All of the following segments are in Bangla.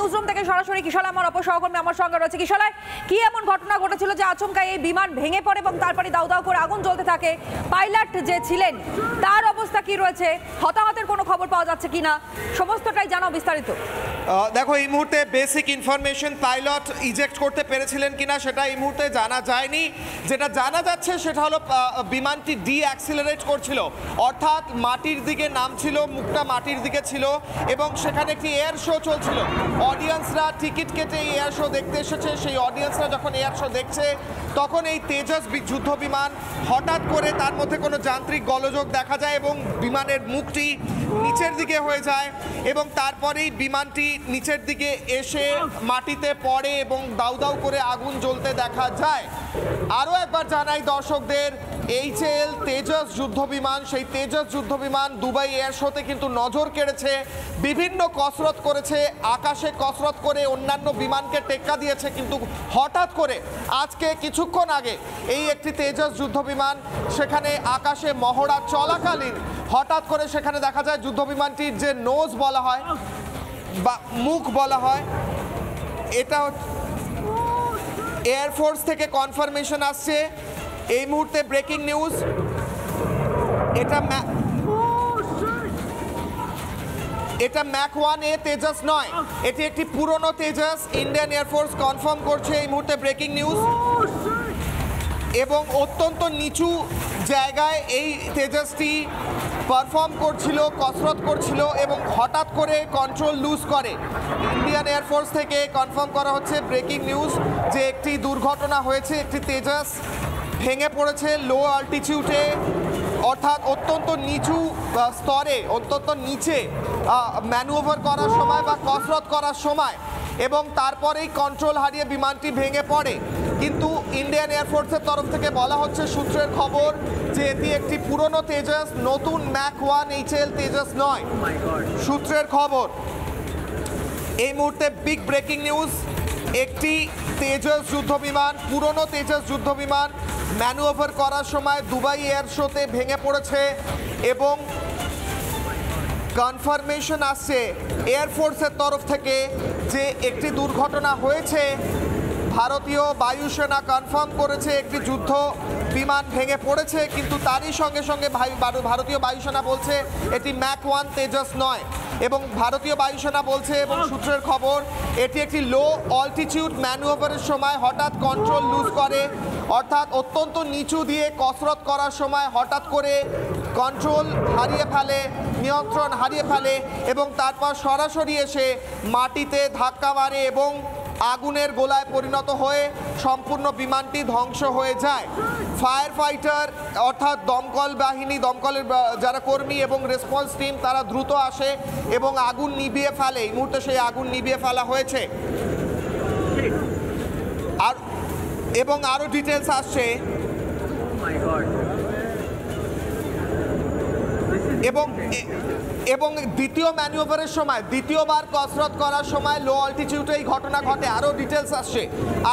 নিউজরুম থেকে সরাসরি কিশোর আমার অপসহকর্মী আমার সঙ্গে রয়েছে। কিশোর, কি এমন ঘটনা ঘটেছিল যে আচমকা এই বিমান ভেঙে পড়ে এবং তারপরে দাউ দাউ করে আগুন জ্বলতে থাকে? পাইলট যে ছিলেন তার অবস্থা কি রয়েছে? হতাহতের কোনো খবর পাওয়া যাচ্ছে কিনা? সমস্তটাই জানাও বিস্তারিত। দেখো, এই মুহূর্তে বেসিক ইনফরমেশন পাইলট ইজেক্ট করতে পেরেছিলেন কিনা সেটা এই মুহূর্তে জানা যায়নি। যেটা জানা যাচ্ছে সেটা হলো বিমানটি অ্যাক্সিলারেট করছিল, অর্থাৎ মাটির দিকে নামছিল, মুখটা মাটির দিকে ছিল এবং সেখানে একটি এয়ার শো চলছিল। অডিয়েন্সরা টিকিট কেটে এই এয়ার শো দেখতে এসেছে। সেই অডিয়েন্সরা যখন এয়ার শো দেখছে তখন এই তেজস যুদ্ধ বিমান হঠাৎ করে তার মধ্যে কোনো যান্ত্রিক গোলযোগ দেখা যায় এবং বিমানের মুখটি নিচের দিকে হয়ে যায় এবং তারপরেই বিমানটি নিচের দিকে এসে মাটিতে পড়ে এবং দাউ দাউ করে আগুন জ্বলতে দেখা যায়। আরও একবার জানাই দর্শকদের, HAL তেজস যুদ্ধ বিমান, সেই তেজস যুদ্ধ বিমান দুবাই এয়ার শোতে কিন্তু নজর কেড়েছে, বিভিন্ন কসরত করেছে, আকাশে কসরত করে অন্যান্য বিমানকে টেক্কা দিয়েছে, কিন্তু হঠাৎ করে আজকে কিছুক্ষণ আগে এই একটি তেজস যুদ্ধ বিমান সেখানে আকাশে মহড়া চলাকালীন হঠাৎ করে সেখানে দেখা যায় যুদ্ধ বিমানটির যে নোজ বলা হয় বা মুখ বলা হয়, এটা এয়ারফোর্স থেকে কনফার্মেশন আসছে এই মুহূর্তে, ব্রেকিং নিউজ। এটা ম্যাক 1A তেজস নয়, এটি একটি পুরনো তেজস। ইন্ডিয়ান এয়ারফোর্স কনফার্ম করছে এই মুহূর্তে, ব্রেকিং নিউজ। এবং অত্যন্ত নিচু জায়গায় এই তেজসটি পারফর্ম করছিল, কসরত করছিল এবং হঠাৎ করে কন্ট্রোল লুজ করে। ইন্ডিয়ান এয়ারফোর্স থেকে কনফার্ম করা হচ্ছে, ব্রেকিং নিউজ, যে একটি দুর্ঘটনা হয়েছে, একটি তেজস ভেঙে পড়েছে লো অল্টিটিউডে, অর্থাৎ অত্যন্ত নিচু স্তরে, অত্যন্ত নিচে ম্যানুভার করার সময় বা কসরত করার সময়, এবং তারপরেই কন্ট্রোল হারিয়ে বিমানটি ভেঙে পড়ে। কিন্তু ইন্ডিয়ান এয়ারফোর্সের তরফ থেকে বলা হচ্ছে, সূত্রের খবর, যে এটি একটি পুরনো তেজস, নতুন ম্যাক 1 HAL তেজস নয়। সূত্রের খবর এই মুহূর্তে, বিগ ব্রেকিং নিউজ, একটি তেজস যুদ্ধ বিমান, পুরনো তেজস যুদ্ধ বিমান ম্যানুভার করার সময় দুবাই এয়ার শোতে ভেঙে পড়েছে এবং কনফার্মেশন আসছে এয়ারফোর্সের তরফ থেকে যে একটি দুর্ঘটনা হয়েছে। ভারতীয় বায়ুসেনা কনফার্ম করেছে একটি যুদ্ধ বিমান ভেঙে পড়েছে, কিন্তু তারই সঙ্গে সঙ্গে ভারতীয় বায়ুসেনা বলছে এটি ম্যাক 1 তেজস নয়। এবং ভারতীয় বায়ুসেনা বলছে এবং সূত্রের খবর, এটি একটি লো অল্টিটিউড ম্যানুভারের সময় হঠাৎ কন্ট্রোল লুজ করে, অর্থাৎ অত্যন্ত নিচু দিয়ে কসরত করার সময় হঠাৎ করে কন্ট্রোল হারিয়ে ফেলে, নিয়ন্ত্রণ হারিয়ে ফেলে এবং তারপর সরাসরি এসে মাটিতে ধাক্কা মারে এবং আগুনের গোলায় পরিণত হয়ে সম্পূর্ণ বিমানটি ধ্বংস হয়ে যায়। ফায়ার ফাইটার অর্থাৎ দমকল বাহিনী, দমকলের যারা কর্মী এবং রেসপন্স টিম, তারা দ্রুত আসে এবং আগুন নিভিয়ে ফেলে। এই মুহূর্তে সেই আগুন নিভিয়ে ফেলা হয়েছে। আর এবং আরও ডিটেলস আসছে এবং দ্বিতীয় ম্যানুভারের সময়, দ্বিতীয়বার কসরত করার সময় লো অল্টিটিউডে এই ঘটনা ঘটে। আরও ডিটেলস আসছে,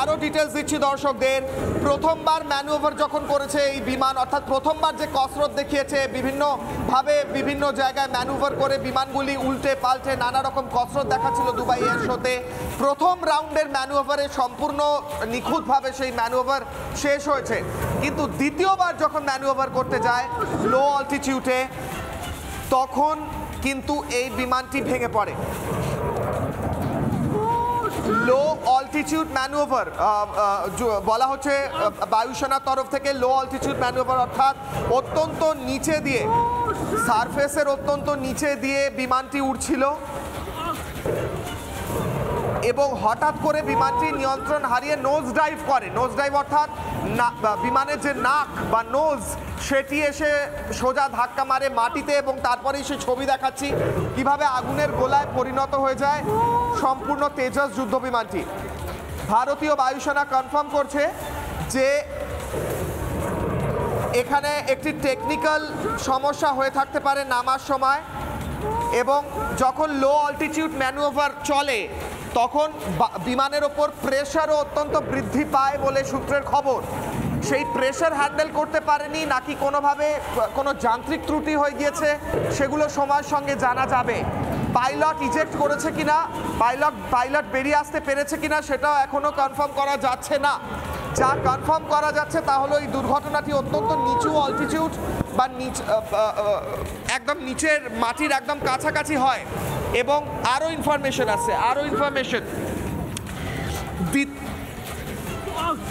আরও ডিটেলস দিচ্ছি দর্শকদের। প্রথমবার ম্যানুভার যখন করেছে এই বিমান, অর্থাৎ প্রথমবার যে কসরত দেখিয়েছে, বিভিন্নভাবে বিভিন্ন জায়গায় ম্যানুভার করে বিমানগুলি উল্টে পাল্টে নানা রকম কসরত দেখাচ্ছিল দুবাই এয়ার শোতে। প্রথম রাউন্ডের ম্যানুভারে সম্পূর্ণ নিখুঁতভাবে সেই ম্যানুভার শেষ হয়েছে, কিন্তু দ্বিতীয়বার যখন ম্যানুভার করতে যায় লো অল্টিটিউডে, তখন কিন্তু এই বিমানটি ভেঙে পড়ে। লো অল্টিটিউড ম্যানুভার বলা হচ্ছে বায়ুসেনার তরফ থেকে, লো অল্টিটিউড ম্যানুভার, অর্থাৎ অত্যন্ত নিচে দিয়ে, সারফেসের অত্যন্ত নিচে দিয়ে বিমানটি উড়ছিল এবং হঠাৎ করে বিমানটি নিয়ন্ত্রণ হারিয়ে নোজ ডাইভ করে। নোজ ডাইভ অর্থাৎ বিমানের যে নাক বা নোজ, সেটি এসে সোজা ধাক্কা মারে মাটিতে এবং তারপরেই সে ছবি দেখাচ্ছি কিভাবে আগুনের গোলায় পরিণত হয়ে যায় সম্পূর্ণ তেজস যুদ্ধ বিমানটি। ভারতীয় বায়ুসেনা কনফার্ম করছে যে এখানে একটি টেকনিক্যাল সমস্যা হয়ে থাকতে পারে নামার সময়, এবং যখন লো অল্টিটিউড ম্যানুভার চলে তখন বিমানের ওপর প্রেশারও অত্যন্ত বৃদ্ধি পায় বলে সূত্রের খবর। সেই প্রেশার হ্যান্ডেল করতে পারেনি নাকি কোনোভাবে কোনো যান্ত্রিক ত্রুটি হয়ে গিয়েছে, সেগুলো সময়ের সঙ্গে জানা যাবে। পাইলট ইজেক্ট করেছে কিনা, পাইলট বেরিয়ে আসতে পেরেছে কিনা সেটাও এখনো কনফার্ম করা যাচ্ছে না। যা কনফার্ম করা যাচ্ছে তা হলো এই দুর্ঘটনাটি অত্যন্ত নিচু অল্টিটিউড বা একদম নিচের মাটির একদম কাছাকাছি হয়। এবং আরও ইনফরমেশন আছে,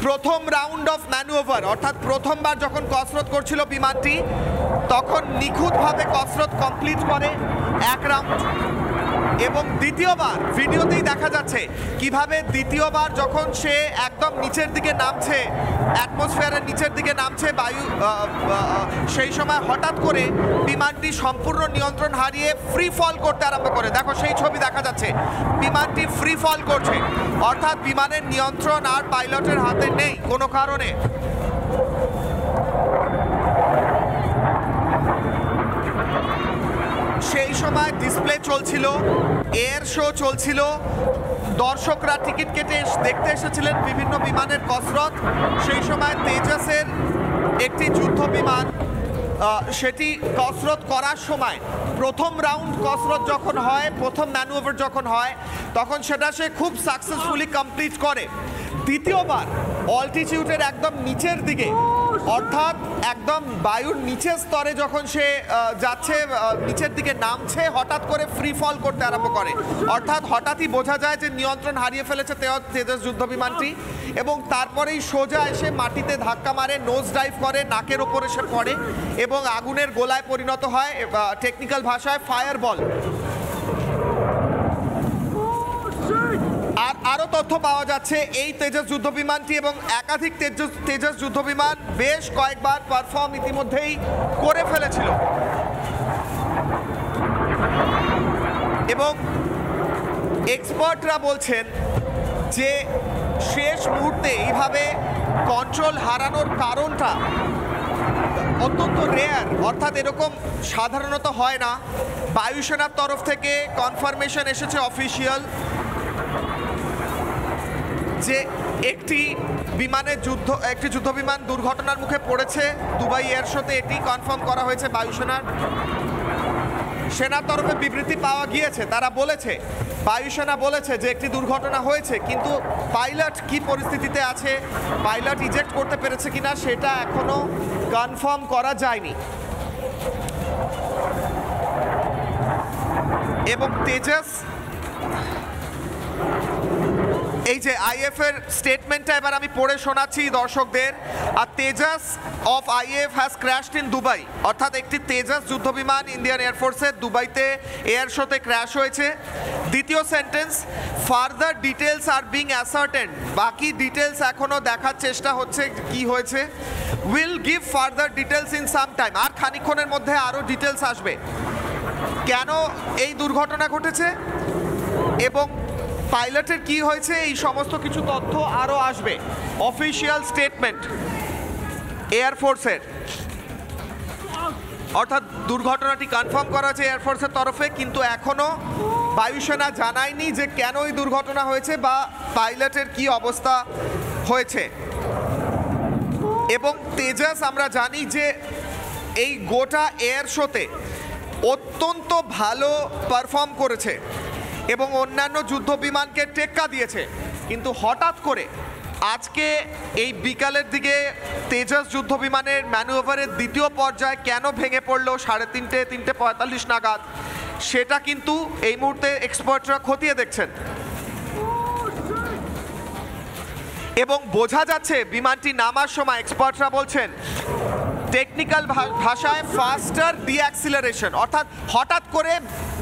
প্রথম রাউন্ড অফ ম্যানুভার অর্থাৎ প্রথমবার যখন কসরত করছিল বিমানটি, তখন নিখুঁতভাবে কসরত কমপ্লিট করে এক রাউন্ড। এবং দ্বিতীয়বার ভিডিওতেই দেখা যাচ্ছে কিভাবে দ্বিতীয়বার যখন সে একদম নিচের দিকে নামছে, অ্যাটমসফিয়ারের নিচের দিকে নামছে বায়ু, সেই সময় হঠাৎ করে বিমানটি সম্পূর্ণ নিয়ন্ত্রণ হারিয়ে ফ্রি ফল করতে আরম্ভ করে। দেখো সেই ছবি দেখা যাচ্ছে, বিমানটি ফ্রি ফল করছে, অর্থাৎ বিমানের নিয়ন্ত্রণ আর পাইলটের হাতে নেই কোনো কারণে। সেই সময় ডিসপ্লে চলছিল, এয়ার শো চলছিল, দর্শকরা টিকিট কেটে দেখতে এসেছিলেন বিভিন্ন বিমানের কসরত। সেই সময় তেজাসের একটি যুদ্ধ বিমান সেটি কসরত করার সময় প্রথম রাউন্ড কসরত যখন হয়, প্রথম ম্যানুভার যখন হয়, তখন সেটা সে খুব সাকসেসফুলি কমপ্লিট করে। দ্বিতীয়বার অল্টিটিউডের একদম নিচের দিকে, অর্থাৎ একদম বায়ুর নিচের স্তরে যখন সে যাচ্ছে, নিচের দিকে নামছে, হঠাৎ করে ফ্রি ফল করতে আরম্ভ করে। অর্থাৎ হঠাৎই বোঝা যায় যে নিয়ন্ত্রণ হারিয়ে ফেলেছে তেজস যুদ্ধ বিমানটি, এবং তারপরেই সোজা এসে মাটিতে ধাক্কা মারে, নোজ ডাইভ করে, নাকের ওপর এসে পড়ে এবং আগুনের গোলায় পরিণত হয়, টেকনিক্যাল ভাষায় ফায়ার বল। আর আরও তথ্য পাওয়া যাচ্ছে এই তেজস যুদ্ধ বিমানটি এবং একাধিক তেজস যুদ্ধ বিমান বেশ কয়েকবার পারফর্ম ইতিমধ্যেই করে ফেলেছিল। এবং এক্সপার্টরা বলছেন যে শেষ মুহূর্তে এইভাবে কন্ট্রোল হারানোর কারণটা অত্যন্ত রেয়ার, অর্থাৎ এরকম সাধারণত হয় না। বায়ুসেনার তরফ থেকে কনফার্মেশন এসেছে অফিসিয়াল যে একটি যুদ্ধ বিমান দুর্ঘটনার মুখে পড়েছে দুবাই এয়ার শোতে। এটি কনফার্ম করা হয়েছে বায়ুসেনার। সেনার তরফে বিবৃতি পাওয়া গিয়েছে, তারা বলেছে, বায়ুসেনা বলেছে যে একটি দুর্ঘটনা হয়েছে, কিন্তু পাইলট কি পরিস্থিতিতে আছে, পাইলট ইজেক্ট করতে পেরেছে কিনা সেটা এখনো কনফার্ম করা যায়নি। এবং তেজস, এই যে আইএফ এর স্টেটমেন্টটা এবার আমি পড়ে শোনাচ্ছি দর্শকদের। আর Tejas of IAF has crashed in Dubai, অর্থাৎ একটি তেজস যুদ্ধবিমান ইন্ডিয়ান এয়ারফোর্সের দুবাইতে এয়ার শোতে ক্র্যাশ হয়েছে। দ্বিতীয় sentence, further details are being ascertained, বাকি ডিটেলস এখনো দেখার চেষ্টা হচ্ছে কি হয়েছে। Will give further details in some time, আর খানিকক্ষণের মধ্যে আরও ডিটেলস আসবে কেন এই দুর্ঘটনা ঘটেছে এবং পাইলটের কি হয়েছে, এই সমস্ত কিছু তথ্য আরও আসবে। অফিসিয়াল স্টেটমেন্ট এয়ারফোর্সের, অর্থাৎ দুর্ঘটনাটি কনফার্ম করা হয়েছে এয়ারফোর্সের তরফে, কিন্তু এখনও বায়ুসেনা জানায়নি যে কেন এই দুর্ঘটনা হয়েছে বা পাইলটের কি অবস্থা হয়েছে। এবং তেজস আমরা জানি যে এই গোটা এয়ার শোতে অত্যন্ত ভালো পারফর্ম করেছে এবং অন্যান্য যুদ্ধ বিমানকে টেক্কা দিয়েছে, কিন্তু হঠাৎ করে আজকে এই বিকালের দিকে তেজস যুদ্ধ বিমানের ম্যানুভারের দ্বিতীয় পর্যায়ে কেন ভেঙে পড়লো 3:45 নাগাদ, সেটা কিন্তু এই মুহূর্তে এক্সপার্টরা খতিয়ে দেখছেন। এবং বোঝা যাচ্ছে বিমানটি নামার সময় এক্সপার্টরা বলছেন টেকনিক্যাল ভাষায় ফাস্টার ডিঅ্যাক্সিলারেশন, অর্থাৎ হঠাৎ করে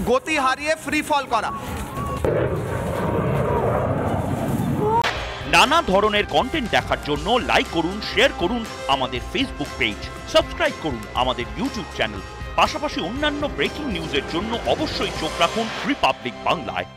গতি হারিয়ে ফ্রি ফল করা। নানা ধরনের কন্টেন্ট দেখার জন্য লাইক করুন, শেয়ার করুন আমাদের ফেসবুক পেজ, সাবস্ক্রাইব করুন আমাদের ইউটিউব চ্যানেল। পাশাপাশি অন্যান্য ব্রেকিং নিউজের জন্য অবশ্যই চোখ রাখুন রিপাবলিক বাংলায়।